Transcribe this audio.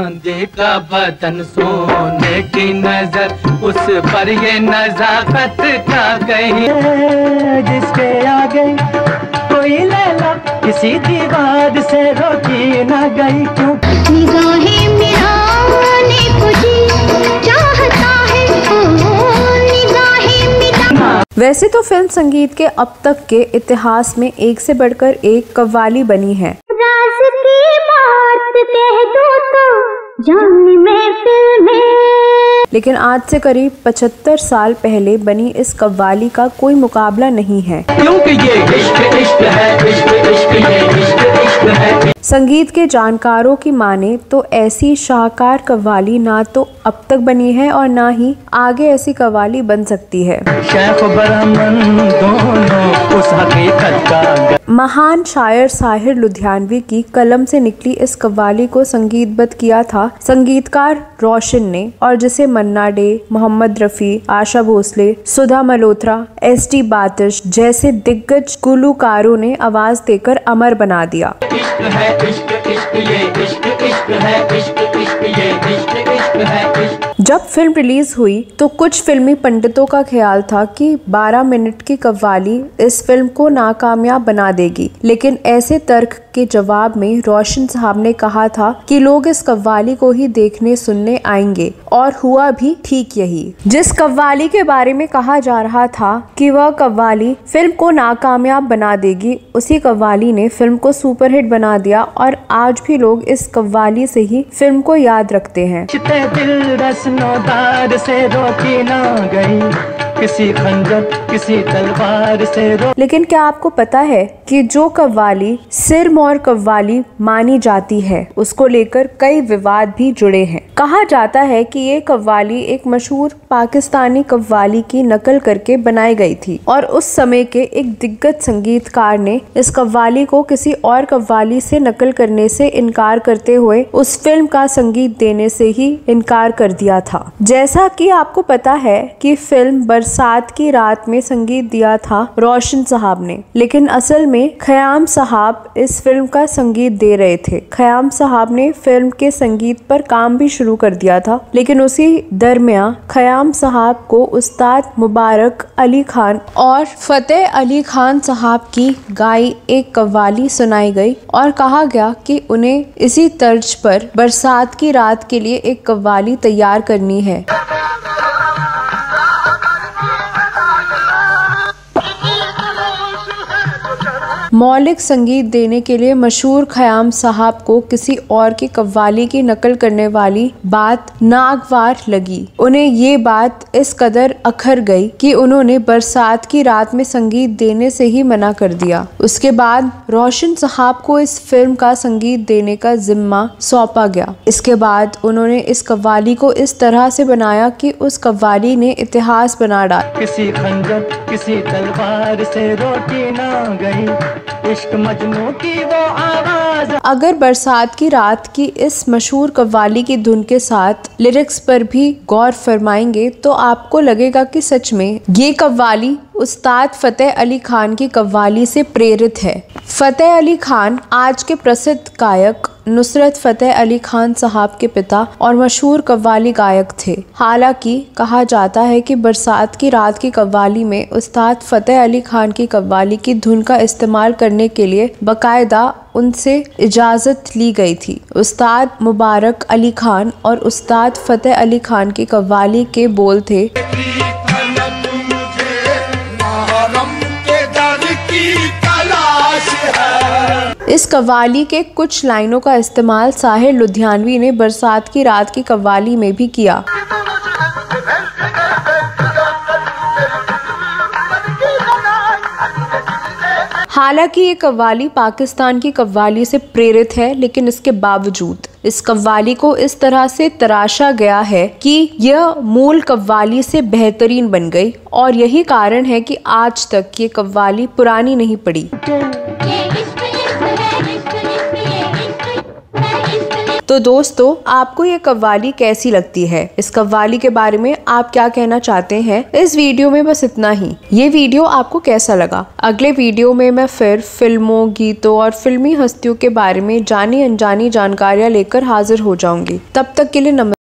चांदी का बदन सोने की नजर, उस पर ये नजाकत का कहीं, जिसके आगे कोई लैला किसी दीवार से रोकी न गई। क्यों निगाहें मिलाने को जी चाहता है, निगाहें मिला। वैसे तो फिल्म संगीत के अब तक के इतिहास में एक से बढ़कर एक कव्वाली बनी है। राज की बात कह दो तो जाने महफिल में। लेकिन आज से करीब 75 साल पहले बनी इस कव्वाली का कोई मुकाबला नहीं है, क्योंकि ये इश्क इश्क है, इश्क इश्क ये इश्क इश्क है। संगीत के जानकारों की माने तो ऐसी शाहकार कव्वाली ना तो अब तक बनी है और ना ही आगे ऐसी कव्वाली बन सकती है। शेख बरहमन दोनों उस हकीकत का। महान शायर साहिर लुधियानवी की कलम से निकली इस कव्वाली को संगीतबद्ध किया था संगीतकार रोशन ने, और जिसे मन्ना डे, मोहम्मद रफी, आशा भोसले, सुधा मल्होत्रा, एस.टी. बातिश जैसे दिग्गज गुलकारों ने आवाज देकर अमर बना दिया। इश्क है इश्क इश्क ये इश्क इश्क है, इश्क इश्क ये इश्क इश्क है इश्क। जब फिल्म रिलीज हुई तो कुछ फिल्मी पंडितों का ख्याल था कि 12 मिनट की कव्वाली इस फिल्म को नाकामयाब बना देगी, लेकिन ऐसे तर्क के जवाब में रोशन साहब ने कहा था कि लोग इस कव्वाली को ही देखने सुनने आएंगे, और हुआ भी ठीक यही। जिस कव्वाली के बारे में कहा जा रहा था कि वह कव्वाली फिल्म को नाकामयाब बना देगी, उसी कव्वाली ने फिल्म को सुपरहिट बना दिया, और आज भी लोग इस कव्वाली से ही फिल्म को याद रखते हैं। दिल रस्नोदार से रोकी ना गई, किसी खंजर किसी तलवार से लेकिन क्या आपको पता है कि जो कव्वाली सिरमौर कव्वाली मानी जाती है उसको लेकर कई विवाद भी जुड़े हैं। कहा जाता है कि ये कव्वाली एक मशहूर पाकिस्तानी कव्वाली की नकल करके बनाई गई थी, और उस समय के एक दिग्गज संगीतकार ने इस कव्वाली को किसी और कव्वाली से नकल करने से इनकार करते हुए उस फिल्म का संगीत देने से ही इनकार कर दिया था। जैसा कि आपको पता है कि फिल्म बरसात की रात में संगीत दिया था रोशन साहब ने, लेकिन असल में खयाम साहब इस फिल्म का संगीत दे रहे थे। खयाम साहब ने फिल्म के संगीत पर काम भी शुरू कर दिया था, लेकिन उसी दरमियान खयाम साहब को उस्ताद मुबारक अली खान और फतेह अली खान साहब की गाई एक कव्वाली सुनाई गई, और कहा गया कि उन्हें इसी तर्ज पर बरसात की रात के लिए एक कव्वाली तैयार करनी है। मौलिक संगीत देने के लिए मशहूर खयाम साहब को किसी और की कव्वाली की नकल करने वाली बात नागवार लगी। उन्हें ये बात इस कदर अखर गई कि उन्होंने बरसात की रात में संगीत देने से ही मना कर दिया। उसके बाद रोशन साहब को इस फिल्म का संगीत देने का जिम्मा सौंपा गया। इसके बाद उन्होंने इस कव्वाली को इस तरह से बनाया कि उस कव्वाली ने इतिहास बना डाला। किसी खंजर किसी तलवार से रोटी ना गई, इश्क मजनू की वो आवाज। अगर बरसात की रात की इस मशहूर कव्वाली की धुन के साथ लिरिक्स पर भी गौर फरमाएंगे तो आपको लगेगा कि सच में ये कव्वाली उस्ताद फतेह अली खान की कव्वाली से प्रेरित है। फतेह अली खान आज के प्रसिद्ध गायक नुसरत फतेह अली खान साहब के पिता और मशहूर कव्वाली गायक थे। हालांकि कहा जाता है कि बरसात की रात की कव्वाली में उस्ताद फतेह अली खान की कव्वाली की धुन का इस्तेमाल करने के लिए बाकायदा उनसे इजाज़त ली गई थी। उस्ताद मुबारक अली खान और उस्ताद फतेह अली खान की कव्वाली के बोल थे, इस कव्वाली के कुछ लाइनों का इस्तेमाल साहिर लुधियानवी ने बरसात की रात की कव्वाली में भी किया। हालांकि ये कव्वाली पाकिस्तान की कव्वाली से प्रेरित है, लेकिन इसके बावजूद इस कव्वाली को इस तरह से तराशा गया है कि यह मूल कव्वाली से बेहतरीन बन गई, और यही कारण है कि आज तक ये कव्वाली पुरानी नहीं पड़ी। तो दोस्तों, आपको ये कव्वाली कैसी लगती है? इस कव्वाली के बारे में आप क्या कहना चाहते हैं? इस वीडियो में बस इतना ही। ये वीडियो आपको कैसा लगा? अगले वीडियो में मैं फिर फिल्मों, गीतों और फिल्मी हस्तियों के बारे में जानी अनजानी जानकारियां लेकर हाजिर हो जाऊंगी। तब तक के लिए नमस्कार।